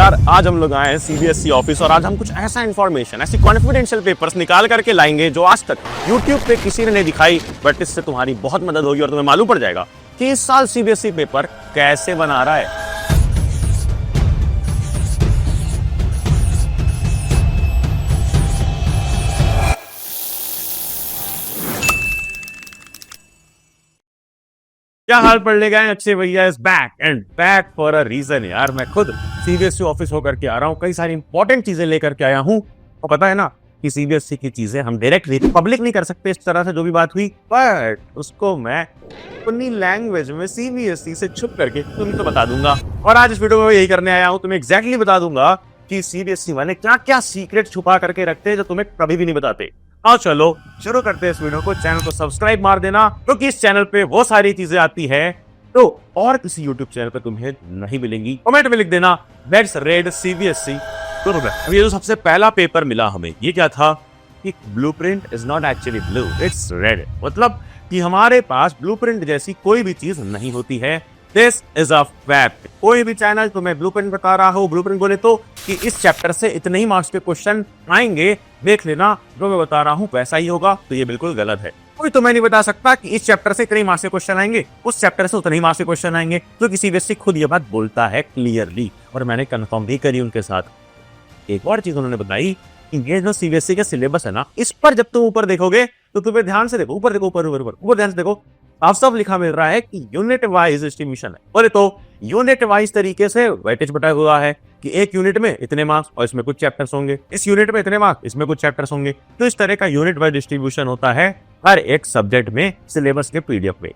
यार आज हम लोग आए हैं सीबीएसई ऑफिस और आज हम कुछ ऐसा इन्फॉर्मेशन ऐसी कॉन्फिडेंशियल पेपर्स निकाल करके लाएंगे जो आज तक यूट्यूब पे किसी ने नहीं दिखाई, बट इससे तुम्हारी बहुत मदद होगी और तुम्हें मालूम पड़ जाएगा कि इस साल सीबीएसई पेपर कैसे बना रहा है। क्या हाल पढ़ ले गए अच्छे भैया, is back and back for a reason. यार मैं खुद सीबीएसई ऑफिस होकर के आ रहा हूँ, कई सारी इंपॉर्टेंट चीजें लेकर के आया हूँ। और पता है ना कि सीबीएसई की चीजें हम डायरेक्टली पब्लिक नहीं कर सकते, इस तरह से जो भी बात हुई, बट उसको मैं अपनी लैंग्वेज में सीबीएसई से छुप करके तुम्हें तो बता दूंगा। और आज इस वीडियो में यही करने आया हूँ, तुम्हें एग्जैक्टली बता दूंगा कि सीबीएसई वाले क्या क्या सीक्रेट छुपा करके रखते हैं जो तुम्हें कभी भी नहीं बताते। आओ चलो शुरू करते हैं इस वीडियो को। चैनल को सब्सक्राइब मार देना क्योंकि इस चैनल पे वो सारी चीजें आती है तो और किसी यूट्यूब चैनल पे तुम्हें नहीं मिलेंगी। कमेंट में लिख देना लेट्स रेड सीबीएसई। अब ये जो सबसे पहला पेपर मिला हमें, ये क्या था कि blueprint is not actually blue, it's red. मतलब कि हमारे पास ब्लूप्रिंट जैसी कोई भी चीज नहीं होती है। This is a fact. कोई भी चैनल तुम्हें ब्लूप्रिंट बता रहा हो, ब्लूप्रिंट बोले तो कि इस चैप्टर से इतने ही मार्क्स के क्वेश्चन आएंगे, देख लेना जो मैं बता रहा हूं वैसा ही होगा, तो ये बिल्कुल गलत है। कोई तुम्हें नहीं बता सकता कि इस चैप्टर से इतने ही मार्क्स के क्वेश्चन आएंगे, उस चैप्टर से उतने ही मार्क्स के क्वेश्चन आएंगे, तो किसी वजह से खुद ये बात बोलता है क्लियरली और मैंने कंफर्म भी करी उनके साथ। एक और चीज उन्होंने बताई कि ये जो सीबीएसई का सिलेबस है ना, इस पर जब तुम ऊपर देखोगे तो तुम्हें ध्यान से देखो, ऊपर देखो, ऊपर ध्यान से देखो, आप सब लिखा मिल रहा है कि यूनिट वाइज डिस्ट्रीब्यूशन है। बोले तो यूनिट वाइज तरीके से वेटेज बटा हुआ है कि एक यूनिट में इतने मार्क्स और इसमें कुछ चैप्टर्स होंगे, इस यूनिट में इतने मार्क्स, इसमें कुछ चैप्टर्स होंगे। तो इस तरह का यूनिट वाइज डिस्ट्रीब्यूशन होता है हर एक सब्जेक्ट में सिलेबस के पीडीएफ में।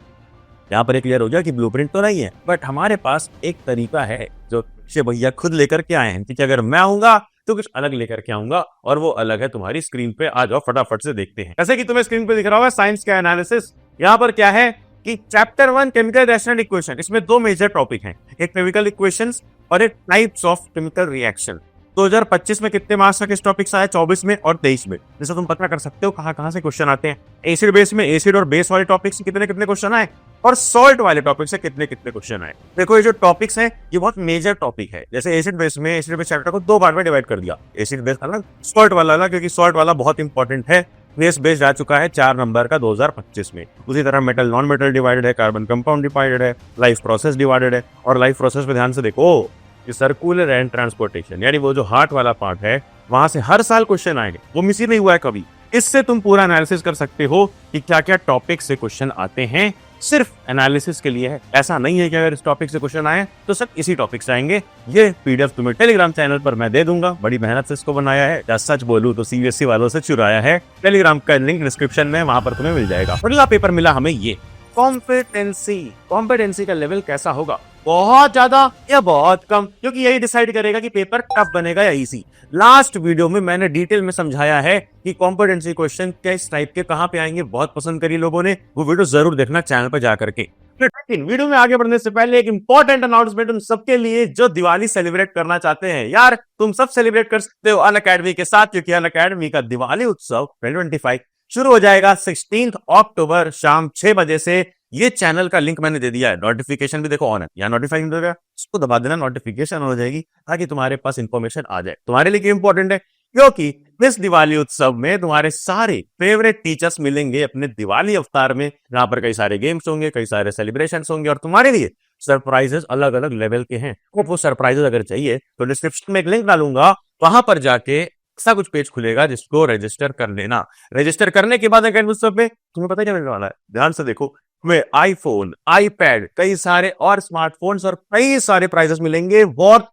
यहाँ पर क्लियर हो गया कि ब्लूप्रिंट तो नहीं है, बट हमारे पास एक तरीका है जो भैया खुद लेकर के आए हैं कि अगर मैं आऊंगा तो कुछ अलग लेकर के आऊंगा, और वो अलग है तुम्हारी स्क्रीन पे। आ जाओ फटाफट से देखते हैं। जैसे कि तुम्हें स्क्रीन पे दिख रहा होगा साइंस का एनालिसिस। यहाँ पर क्या है कि चैप्टर 1 केमिकल रेशनल इक्वेशन, इसमें दो मेजर टॉपिक हैं, एक केमिकल इक्वेशंस और एक टाइप्स ऑफ केमिकल रिएक्शन। 2025 में कितने मार्क्स का किस टॉपिक से आया, 24 में और 23 में। जैसे तुम पता कर सकते हो कहां से क्वेश्चन आते हैं। एसिड बेस में एसिड और बेस वाले टॉपिक से कितने क्वेश्चन आए और सॉल्ट वाले टॉपिक से कितने क्वेश्चन आए। देखो ये जो टॉपिक्स हैं ये बहुत मेजर टॉपिक है। जैसे एसिड बेस चैप्टर को दो पार्ट में डिवाइड कर दिया, एसिड बेस अलग, सॉल्ट वाला अलग, क्योंकि सॉल्ट वाला बहुत इंपॉर्टेंट है। बेस जा चुका है 4 नंबर का 2025 में। उसी तरह मेटल नॉन मेटल डिवाइडेड है, कार्बन कंपाउंड डिवाइडेड है, लाइफ प्रोसेस डिवाइडेड है। और लाइफ प्रोसेस पे ध्यान से देखो कि सर्कुलर एंड ट्रांसपोर्टेशन, यानी वो जो हार्ट वाला पार्ट है वहां से हर साल क्वेश्चन आएंगे, वो मिस ही नहीं हुआ है कभी। इससे तुम पूरा एनालिसिस कर सकते हो कि क्या क्या टॉपिक से क्वेश्चन आते हैं। सिर्फ एनालिसिस के लिए है, ऐसा नहीं है कि अगर इस टॉपिक से क्वेश्चन आए तो सब इसी टॉपिक से आएंगे। ये पीडीएफ तुम्हें टेलीग्राम चैनल पर मैं दे दूंगा, बड़ी मेहनत से इसको बनाया है, या सच बोलूं तो सीबीएसई वालों से चुराया है। टेलीग्राम का लिंक डिस्क्रिप्शन में, वहां पर तुम्हें मिल जाएगा। अगला पेपर मिला हमें ये कॉम्पिटेंसी का लेवल कैसा होगा, बहुत ज्यादा या बहुत कम, क्योंकि यही डिसाइड करेगा कि पेपर टफ बनेगा या इजी। लास्ट वीडियो में मैंने डिटेल में समझाया है कि कॉम्पिटेंसी क्वेश्चन किस टाइप के कहां पे आएंगे, बहुत पसंद करी लोगों ने, वो वीडियो जरूर देखना चैनल पर जाकर के। लेकिन वीडियो में आगे बढ़ने से पहले एक इंपॉर्टेंट अनाउंसमेंट उन सबके लिए जो दिवाली सेलिब्रेट करना चाहते हैं। यार तुम सब सेलिब्रेट कर सकते हो अनअकैडमी के साथ, क्योंकि अनअकैडमी का दिवाली उत्सव 2025 शुरू हो जाएगा 16 अक्टूबर शाम 6 बजे से। ये चैनल का लिंक मैंने दे दिया है, नोटिफिकेशन भी देखो ऑन है, यहाँ नोटिफाइंग देगा, उसको दबा देना, नोटिफिकेशन हो जाएगी ताकि तुम्हारे पास इंफॉर्मेशन आ जाए। तुम्हारे लिए क्यों इंपॉर्टेंट है, क्योंकि इस दिवाली उत्सव में तुम्हारे सारे फेवरेट टीचर्स मिलेंगे अपने दिवाली अवतार में, जहां पर कई सारे गेम्स होंगे, कई सारे सेलिब्रेशंस होंगे और तुम्हारे लिए सरप्राइजेस अलग अलग लेवल के हैं। वो सरप्राइजेस अगर चाहिए तो डिस्क्रिप्शन में एक लिंक डालूंगा, वहां पर जाके ऐसा कुछ पेज खुलेगा जिसको रजिस्टर कर लेना। रजिस्टर करने के बाद अकेडमी उत्सव पे तुम्हें पता क्या मिलने वाला है, ध्यान से देखो, में आईफोन, आईपैड, कई सारे और स्मार्टफोन्स और कई सारे प्राइजेस मिलेंगे वर्थ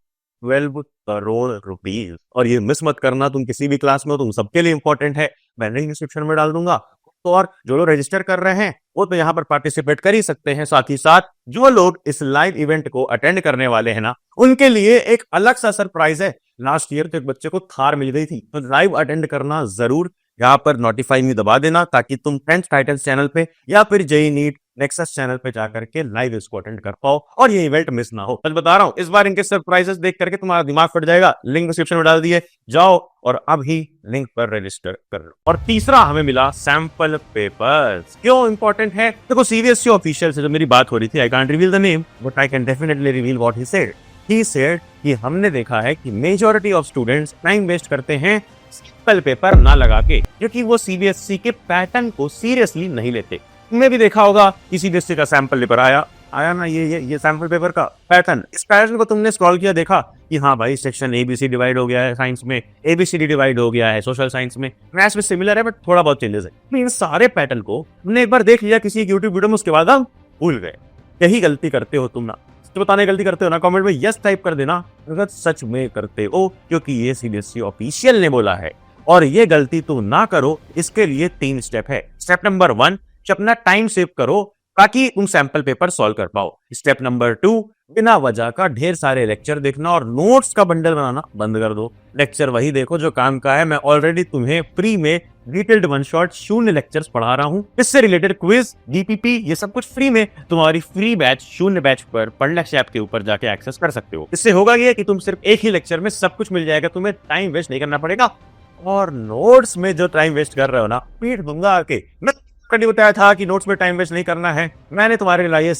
12 करोड़ रुपीस। और ये मिस मत करना, तुम किसी भी क्लास में हो, तुम सबके लिए इंपॉर्टेंट है। मैंने डिस्क्रिप्शन में डाल दूंगा। तो और जो लोग रजिस्टर कर रहे हैं वो तो यहाँ पर पार्टिसिपेट कर ही सकते हैं, साथ ही साथ जो लोग इस लाइव इवेंट को अटेंड करने वाले हैं ना, उनके लिए एक अलग सा सरप्राइज है। लास्ट ईयर तो एक बच्चे को थार मिल गई थी, तो लाइव अटेंड करना जरूर। यहाँ पर नोटिफाई में दबा देना ताकि तुम 10th टाइटल्स चैनल पे या फिर जेई नीट नेक्सस चैनल पे जाकर के लाइव इसको अटेंड कर पाओ और ये इवेंट मिस ना हो। सच बता रहा हूँ, इस बार इनके सरप्राइजेस देख करके तुम्हारा दिमाग फट जाएगा। लिंक डिस्क्रिप्शन में डाल दिए, जाओ और अभी लिंक पर रजिस्टर कर लो। और तीसरा हमें मिला सैंपल पेपर्स। क्यों इंपॉर्टेंट है, देखो सीबीएसई ऑफिशियल से जो मेरी बात हो रही थी, I can't reveal the name but I can definitely reveal what he said कि हमने देखा है कि majority of students time waste करते हैं सिंपल पेपर ना लगा के, क्योंकि वो सीबीएसई के पैटर्न को सीरियसली नहीं लेते। तुमने भी देखा होगा कि सीबीएसई का सैंपल पेपर आया ना, ये सैंपल पेपर का पैटर्न, इस पैटर्न को तुमने स्क्रॉल किया, देखा कि हाँ भाई सेक्शन एबीसी डिवाइड हो गया है, साइंस में एबीसीडी डिवाइड हो गया है, सोशल साइंस में, मैथ्स में सिमिलर है बट थोड़ा बहुत चेंजेस है। इन सारे पैटर्न को हमने एक बार देख लिया किसी यूट्यूब वीडियो में, उसके बाद हम भूल गए। यही गलती करते हो तुम ना, तो बताने गलती करते हो ना, कमेंट में यस टाइप कर देना अगर सच में करते हो, क्योंकि ये सीबीएसई ऑफिशियल ने बोला है। और ये गलती तुम ना करो, इसके लिए 3 स्टेप है। स्टेप नंबर 1, अपना टाइम सेव करो ताकि तुम सैंपल पेपर सॉल्व कर पाओ। स्टेप नंबर 2, बिना वजह का ढेर सारे लेक्चर देखना और नोट्स का बंडल बनाना बंद कर दो। लेक्चर वही देखो जो काम का है। मैं ऑलरेडी तुम्हें फ्री में डिटेल्ड वन शॉट 0 लेक्चर्स पढ़ा रहा हूँ। इससे रिलेटेड क्विज, डीपीपी, ये सब कुछ फ्री में तुम्हारी फ्री बैच 0 बैच पर पढ़लेक्स ऐप के ऊपर जाके एक्सेस कर सकते हो। इससे होगा ये कि तुम सिर्फ एक ही लेक्चर में सब कुछ मिल जाएगा, तुम्हें टाइम वेस्ट नहीं करना पड़ेगा। और नोट्स में जो टाइम वेस्ट कर रहे हो ना, पीट दूंगा आके। मैं कभी बताया था कि नोट्स में टाइम वेस्ट नहीं करना है। मैंने तुम्हारे लिए लाइए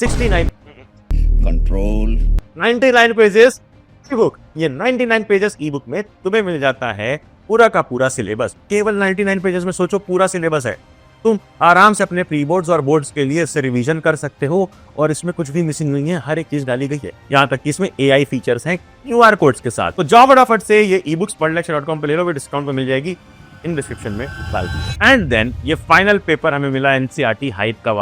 99 पेजेस ई बुक। ये 99 पेजेस ई बुक में तुम्हें मिल जाता है पूरा का पूरा सिलेबस। केवल 99 पेजेस में सोचो पूरा सिलेबस है। तुम आराम से अपने प्री बोर्ड्स और बोर्ड्स के लिए इससे रिवीजन कर सकते हो और इसमें कुछ भी मिसिंग नहीं है, हर एक चीज डाली गई है। यहाँ तक कि इसमें एआई फीचर्स हैं क्यूआर कोड्स के साथ। तो जाओ फटाफट से ये ई बुक्स pardlecture.com पे ले लो, वो डिस्काउंट पे मिल जाएगी, इन डिस्क्रिप्शन में डाल दीजिए। एंड देन ये फाइनल पेपर हमें मिला एनसीईआरटी हाइप का।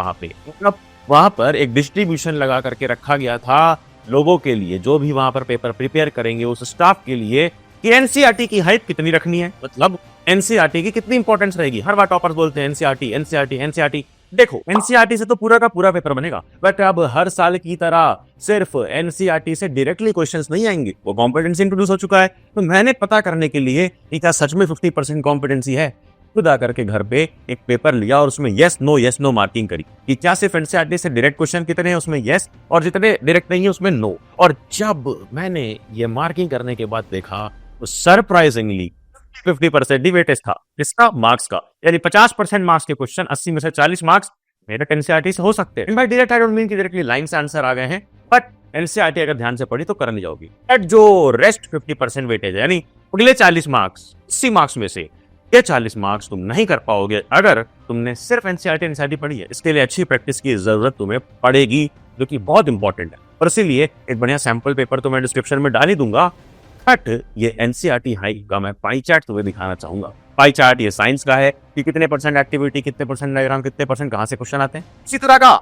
वहां पर एक डिस्ट्रीब्यूशन लगा करके रखा गया था लोगों के लिए, जो भी वहां पर पेपर प्रिपेयर करेंगे उस स्टाफ के लिए, कि एनसीईआरटी की हाइप कितनी रखनी है, मतलब एनसीईआरटी की कितनी इंपॉर्टेंस रहेगी। हर बार टॉपर्स बोलते हैं एनसीईआरटी। देखो एनसीईआरटी से तो पूरा का पूरा पेपर बनेगा, बट अब हर साल की तरह सिर्फ एनसीईआरटी से डायरेक्टली क्वेश्चंस नहीं आएंगे। वो कॉम्पिटेंसी इंट्रोड्यूस हो चुका है। तो मैंने पता करने के लिए कि क्या सच में 50% कॉम्पिटेंसी है, खुद आकर के घर पे एक पेपर लिया और उसमें यस नो मार्किंग करी कि क्या सिर्फ एनसीईआरटी से डायरेक्ट क्वेश्चन कितने हैं उसमें यस, और जितने डायरेक्ट नहीं है उसमें नो। और जब मैंने ये मार्किंग करने के बाद देखा तो सरप्राइजिंगली 50% ही वेटेज था इसका मार्क्स का, यानी 50% मार्क्स के क्वेश्चन 80 में से 40 मार्क्स मेरे एनसीईआरटी से हो सकते हैं। भाई डायरेक्ट आई डोंट मीन कि डायरेक्टली लाइन से आंसर आ गए हैं, बट एनसीईआरटी अगर ध्यान से पढ़ी तो कर नहीं जाओगी। बट जो रेस्ट 50% वेटेज है, यानी अगले 40 मार्क्स 80 मार्क्स में से ये 40 मार्क्स तुम नहीं कर पाओगे अगर तुमने सिर्फ एनसीईआरटी पढ़ी है। इसके लिए अच्छी प्रैक्टिस की जरूरत तुम्हें पड़ेगी, जो कि बहुत इंपॉर्टेंट है। और इसीलिए एक बढ़िया सैंपल पेपर तो मैं डिस्क्रिप्शन में डाल ही दूंगा, बट ये एनसीईआरटी हाइप का मैं पाई चार्ट तुम्हें दिखाना चाहूंगा। पाई चार्ट ये साइंस का है कि कितने % एक्टिविटी, कितने % डायग्राम, कितने % कहां से क्वेश्चन आते हैं। इसी तरह का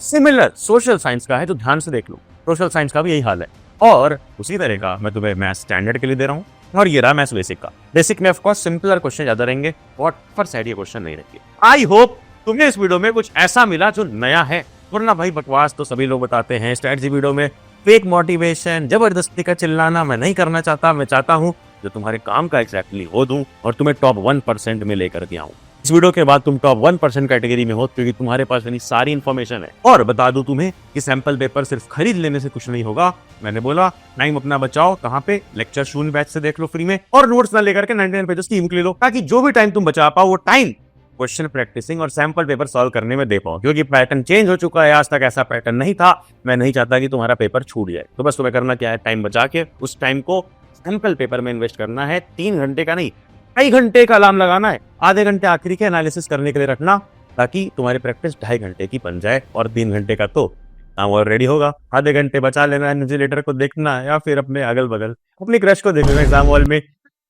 सिमिलर सोशल साइंस का है, जो ध्यान से देख लो। सोशल साइंस का भी यही हाल है। और उसी तरह का मैं तुम्हें मैथ्स स्टैंडर्ड के लिए दे रहा हूँ, और ये रहा मैथ्स बेसिक का। बेसिक में ऑफ कोर्स सिंपलर क्वेश्चन ज्यादा रहेंगे, और फर साइड ये क्वेश्चन नहीं रहेंगे। आई होप तुम्हें इस वीडियो में कुछ ऐसा मिला जो नया है, वरना भाई बकवास तो सभी लोग बताते हैं। स्ट्रैटेजी वीडियो में फेक मोटिवेशन, जबरदस्ती का चिल्लाना मैं नहीं करना चाहता। मैं चाहता हूँ जो तुम्हारे काम का एग्जैक्टली हो दूं और तुम्हें टॉप 1% में लेकर के आऊं। इस वीडियो के बाद तुम टॉप 1% कैटेगरी में हो, क्योंकि तुम्हारे पास इतनी सारी इन्फॉर्मेशन है। और बता दूं तुम्हें कि सैंपल पेपर सिर्फ खरीद लेने से कुछ नहीं होगा। मैंने बोला टाइम अपना बचाओ, कहाँ पे, लेक्चर 0 बैच से देख लो फ्री में, और नोट्स ना लेकर के 99 पेजेस की ई-बुक ले लो, ताकि जो भी टाइम तुम बचा पाओ वो टाइम क्वेश्चन प्रैक्टिसिंग और सैंपल पेपर सॉल्व करने में दे पाओ। क्योंकि पैटर्न चेंज हो चुका है, आज तक ऐसा पैटर्न नहीं था। मैं नहीं चाहता कि तुम्हारा पेपर छूट जाए। तो बस तुम्हें करना क्या है, टाइम बचा के उस टाइम को सैंपल पेपर में इन्वेस्ट करना है। 3 घंटे का नहीं, कई घंटे का अलार्म लगाना है। आधे घंटे आखिरी के एनालिसिस करने के लिए रखना, ताकि तुम्हारी प्रैक्टिस 2.5 घंटे की बन जाए, और 3 घंटे का तो काम ऑलरेडी होगा। आधे घंटे बचा लेना है न्यूज़लेटर को देखना है, या फिर अपने अगल बगल अपनी क्रश को देख लेना एग्जाम हॉल में।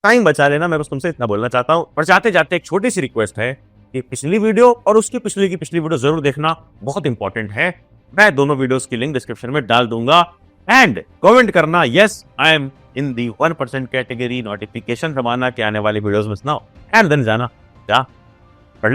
टाइम बचा लेना, मैं बस तुमसे इतना बोलना चाहता हूँ। और जाते जाते एक छोटी सी रिक्वेस्ट है कि पिछली वीडियो और उसकी पिछली की पिछली वीडियो जरूर देखना, बहुत इंपॉर्टेंट है। मैं दोनों वीडियोस की लिंक डिस्क्रिप्शन में डाल दूंगा। एंड कमेंट करना yes I am in the 1% category, notification दबाना कि आने वाली वीडियोस मिस ना हो, एंड देन जाना क्या